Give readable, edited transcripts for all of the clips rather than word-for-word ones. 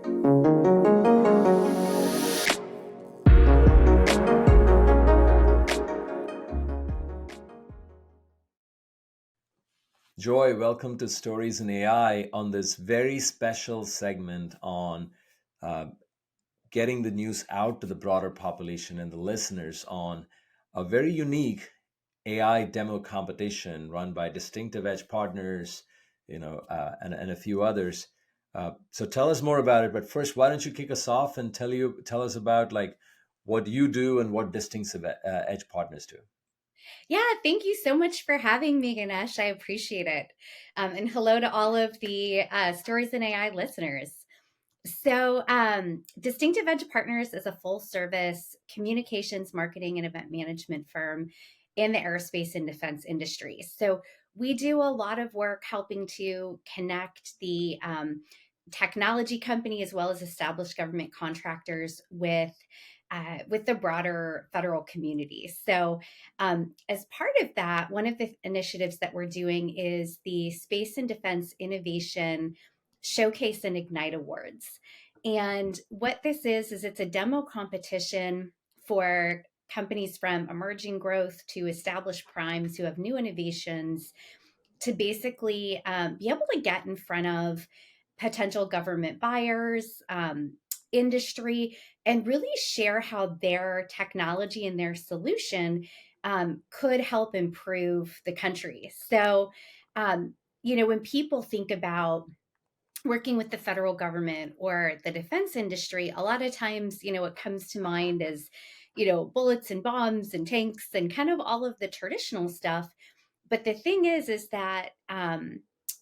Joy, welcome to Stories in AI on this very special segment on uh, getting the news out to the broader population and the listeners on a very unique AI demo competition run by Distinctive Edge Partners, and a few others. So tell us more about it. But first, why don't you kick us off and tell us about like what you do and what Distinctive Edge Partners do? Yeah, thank you so much for having me, Ganesh. I appreciate it. And hello to all of the Stories in AI listeners. Distinctive Edge Partners is a full service communications, marketing, and event management firm in the aerospace and defense industry. So, we do a lot of work helping to connect the technology company as well as established government contractors with the broader federal community. As part of that, one of the initiatives that we're doing is the Space and Defense Innovation Showcase and Ignite Awards. And what this is it's a demo competition for companies from emerging growth to established primes who have new innovations to basically be able to get in front of potential government buyers, industry, and really share how their technology and their solution could help improve the country. When people think about working with the federal government or the defense industry, a lot of times, what comes to mind is, bullets and bombs and tanks and kind of all of the traditional stuff. But the thing is that the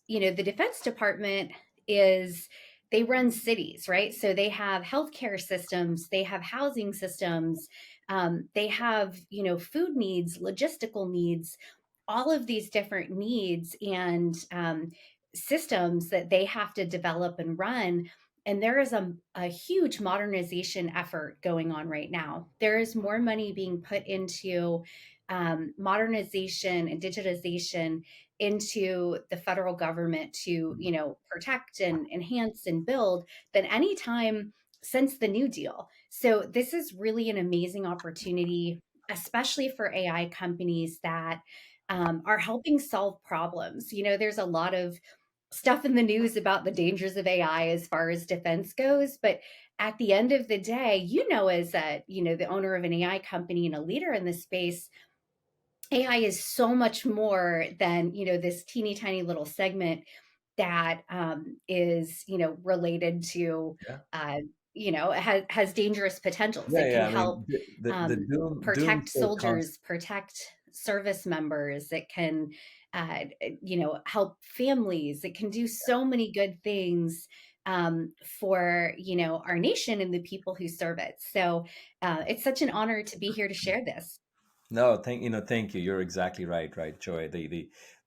Defense Department is they run cities, right? So they have healthcare systems, they have housing systems, they have food needs, logistical needs, all of these different needs and systems that they have to develop and run. And there is a huge modernization effort going on right now. There is more money being put into modernization and digitization into the federal government to, protect and enhance and build than any time since the New Deal. So this is really an amazing opportunity, especially for AI companies that are helping solve problems. There's a lot of stuff in the news about the dangers of AI as far as defense goes, but at the end of the day, the owner of an AI company and a leader in this space, AI is so much more than this teeny tiny little segment that is related to Yeah, has dangerous potentials. yeah, It can yeah. I help mean, the protect doomsday soldiers, protect service members. It can help families. It can do so many good things for our nation and the people who serve it. So it's such an honor to be here to share this. No, thank you. You're exactly right, right, Joy.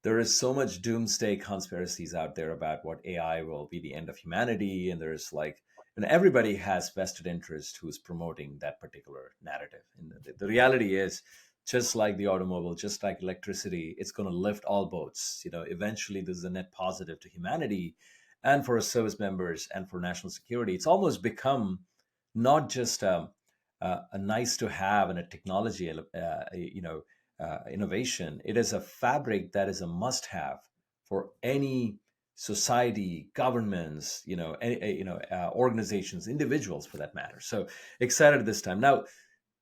There is so much doomsday conspiracies out there about what AI will be the end of humanity, and there's like, and everybody has vested interest who's promoting that particular narrative. And the reality is, just like the automobile, just like electricity, it's going to lift all boats. Eventually, this is a net positive to humanity, and for service members, and for national security. It's almost become not just a nice to have and a technology, innovation. It is a fabric that is a must have for any society, governments, organizations, individuals for that matter. So excited this time. Now,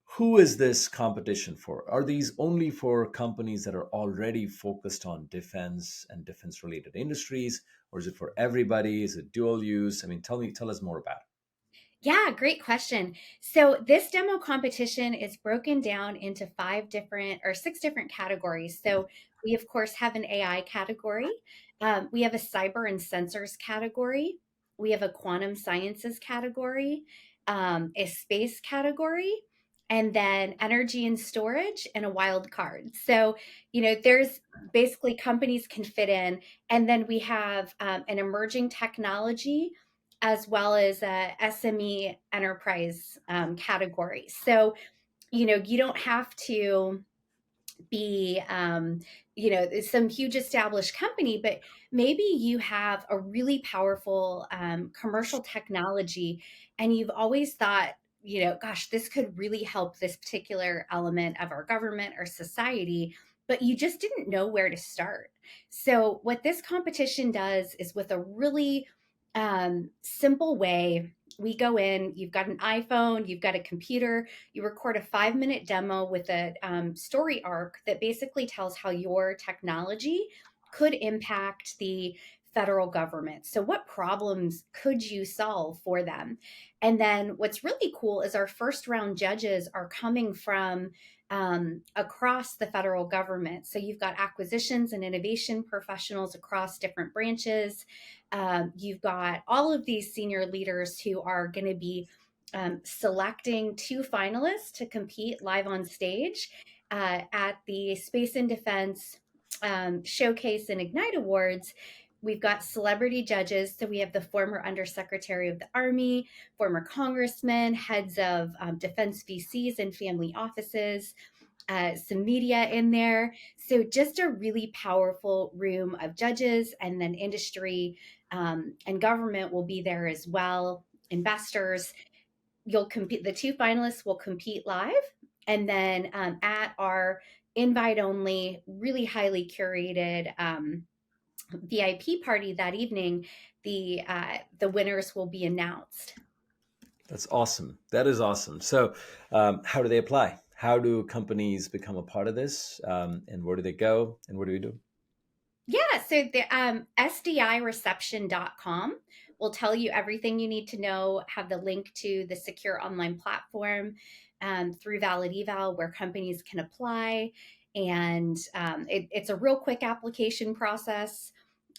who is this competition for? Are these only for companies that are already focused on defense and defense related industries, or is it for everybody? Is it dual use? I mean, tell us more about it. Yeah, great question. So this demo competition is broken down into five different or six different categories. So we of course have an AI category. We have a cyber and sensors category. We have a quantum sciences category, a space category, and then energy and storage and a wild card. So, there's basically companies can fit in. And then we have an emerging technology as well as a SME enterprise category. So, you don't have to be some huge established company, but maybe you have a really powerful commercial technology, and you've always thought, gosh, this could really help this particular element of our government or society, but you just didn't know where to start. So what this competition does is, with a really simple way, we go in, you've got an iPhone, you've got a computer, you record a 5-minute demo with a story arc that basically tells how your technology could impact the federal government. So, what problems could you solve for them? And then, what's really cool is our first round judges are coming from across the federal government. So, you've got acquisitions and innovation professionals across different branches. You've got all of these senior leaders who are going to be selecting 2 finalists to compete live on stage at the Space and Defense Showcase and Ignite Awards. We've got celebrity judges. So we have the former Undersecretary of the Army, former congressmen, heads of defense VCs and family offices, some media in there. So just a really powerful room of judges, and then industry and government will be there as well. Investors, you'll compete. The 2 finalists will compete live, and then at our invite only, really highly curated VIP party that evening, the winners will be announced. That's awesome. That is awesome. So, how do they apply? How do companies become a part of this? And where do they go? And what do we do? Yeah, so the sdireception.com will tell you everything you need to know, have the link to the secure online platform through Valid Eval where companies can apply. And it's a real quick application process.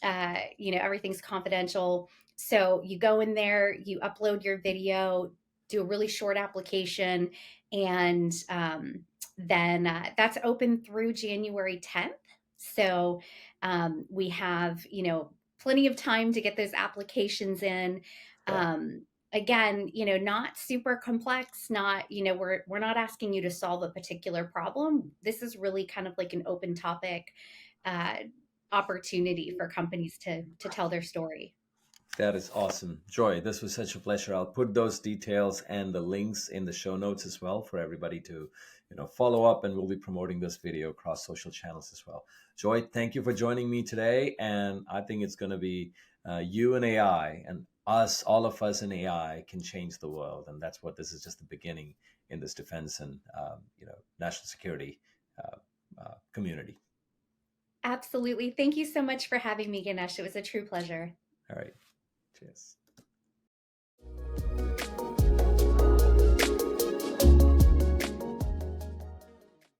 Everything's confidential. So you go in there, you upload your video, do a really short application, and then that's open through January 10th. So we have, plenty of time to get those applications in. Yeah. Again, not super complex, not, we're not asking you to solve a particular problem. This is really kind of like an open topic uh, opportunity for companies to tell their story. That is awesome. Joy, this was such a pleasure. I'll put those details and the links in the show notes as well for everybody to, follow up, and we'll be promoting this video across social channels as well. Joy, thank you for joining me today. And I think it's going to be you and AI, and us, all of us in AI can change the world. And that's what this is, just the beginning in this defense and, national security community. Absolutely. Thank you so much for having me, Ganesh. It was a true pleasure. All right. Cheers.